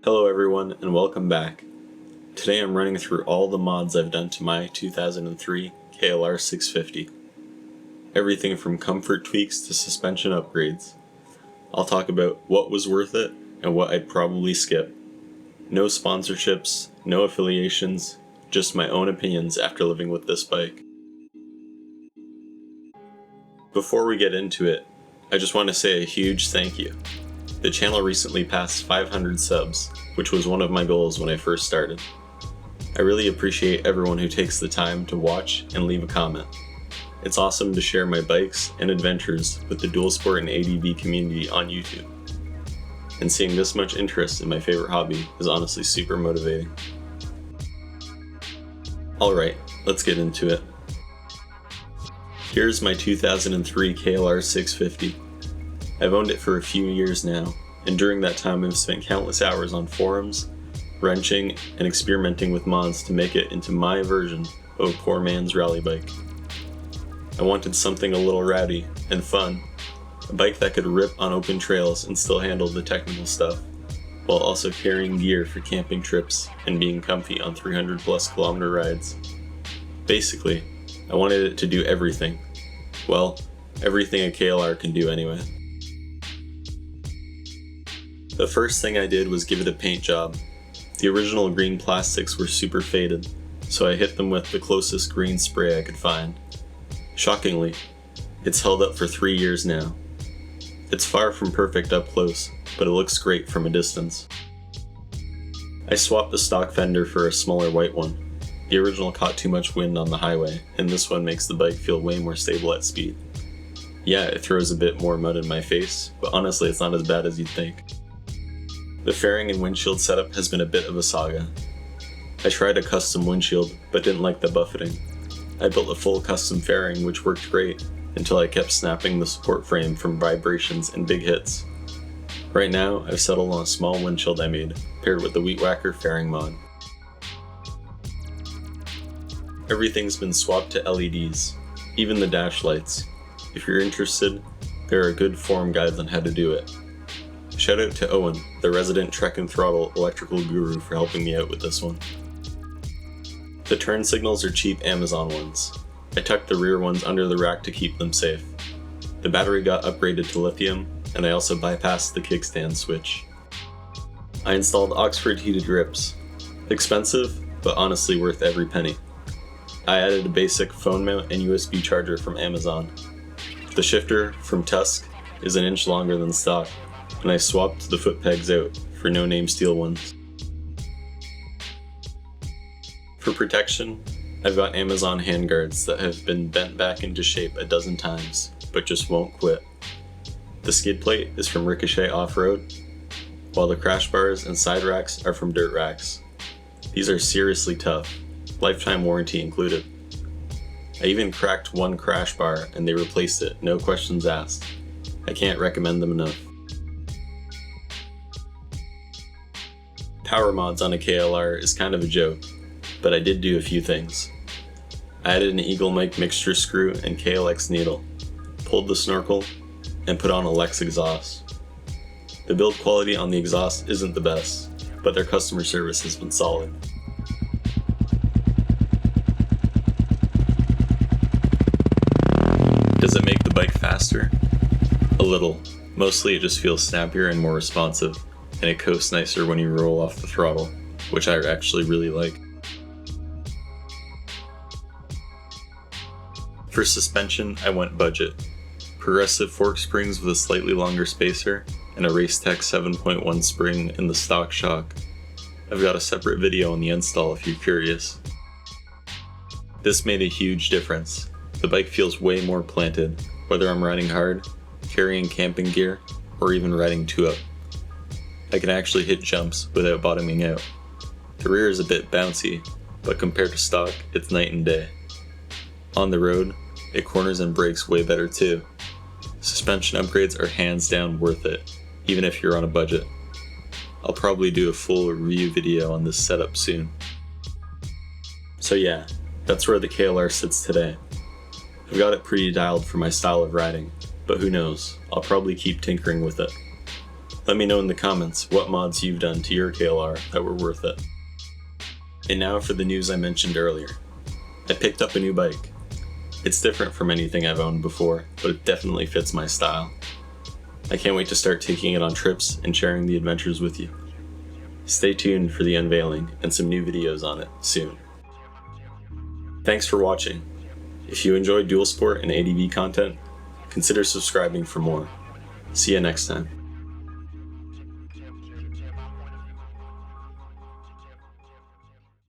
Hello everyone and welcome back. Today I'm running through all the mods I've done to my 2003 KLR650. Everything from comfort tweaks to suspension upgrades. I'll talk about what was worth it and what I'd probably skip. No sponsorships, no affiliations, just my own opinions after living with this bike. Before we get into it, I just want to say a huge thank you. The channel recently passed 500 subs, which was one of my goals when I first started. I really appreciate everyone who takes the time to watch and leave a comment. It's awesome to share my bikes and adventures with the dual sport and ADV community on YouTube. And seeing this much interest in my favorite hobby is honestly super motivating. Alright, let's get into it. Here's my 2003 KLR650. I've owned it for a few years now, and during that time I've spent countless hours on forums, wrenching, and experimenting with mods to make it into my version of a poor man's rally bike. I wanted something a little rowdy and fun, a bike that could rip on open trails and still handle the technical stuff, while also carrying gear for camping trips and being comfy on 300 plus kilometer rides. Basically, I wanted it to do everything. Well, everything a KLR can do anyway. The first thing I did was give it a paint job. The original green plastics were super faded, so I hit them with the closest green spray I could find. Shockingly, it's held up for 3 years now. It's far from perfect up close, but it looks great from a distance. I swapped the stock fender for a smaller white one. The original caught too much wind on the highway, and this one makes the bike feel way more stable at speed. Yeah, it throws a bit more mud in my face, but honestly it's not as bad as you'd think. The fairing and windshield setup has been a bit of a saga. I tried a custom windshield, but didn't like the buffeting. I built a full custom fairing which worked great, until I kept snapping the support frame from vibrations and big hits. Right now, I've settled on a small windshield I made, paired with the Weed Whacker fairing mod. Everything's been swapped to LEDs, even the dash lights. If you're interested, there are good forum guides on how to do it. Shout out to Owen, the resident Trek and Throttle electrical guru, for helping me out with this one. The turn signals are cheap Amazon ones. I tucked the rear ones under the rack to keep them safe. The battery got upgraded to lithium, and I also bypassed the kickstand switch. I installed Oxford heated grips. Expensive, but honestly worth every penny. I added a basic phone mount and USB charger from Amazon. The shifter from Tusk is an inch longer than stock, and I swapped the foot pegs out for no-name steel ones. For protection, I've got Amazon handguards that have been bent back into shape a dozen times, but just won't quit. The skid plate is from Ricochet Off-Road, while the crash bars and side racks are from Dirt Racks. These are seriously tough, lifetime warranty included. I even cracked one crash bar and they replaced it, no questions asked. I can't recommend them enough. Power mods on a KLR is kind of a joke, but I did do a few things. I added an Eagle mic mixture screw and KLX needle, pulled the snorkel, and put on a Lex exhaust. The build quality on the exhaust isn't the best, but their customer service has been solid. Does it make the bike faster? A little. Mostly it just feels snappier and more responsive, and it coasts nicer when you roll off the throttle, which I actually really like. For suspension, I went budget. Progressive fork springs with a slightly longer spacer, and a Racetech 7.1 spring in the stock shock. I've got a separate video on the install if you're curious. This made a huge difference. The bike feels way more planted, whether I'm riding hard, carrying camping gear, or even riding 2-up. I can actually hit jumps without bottoming out. The rear is a bit bouncy, but compared to stock, it's night and day. On the road, it corners and brakes way better too. Suspension upgrades are hands down worth it, even if you're on a budget. I'll probably do a full review video on this setup soon. So yeah, that's where the KLR sits today. I've got it pretty dialed for my style of riding, but who knows, I'll probably keep tinkering with it. Let me know in the comments what mods you've done to your KLR that were worth it. And now for the news I mentioned earlier. I picked up a new bike. It's different from anything I've owned before, but it definitely fits my style. I can't wait to start taking it on trips and sharing the adventures with you. Stay tuned for the unveiling and some new videos on it soon. Thanks for watching. If you enjoyed dual sport and ADV content, consider subscribing for more. See you next time.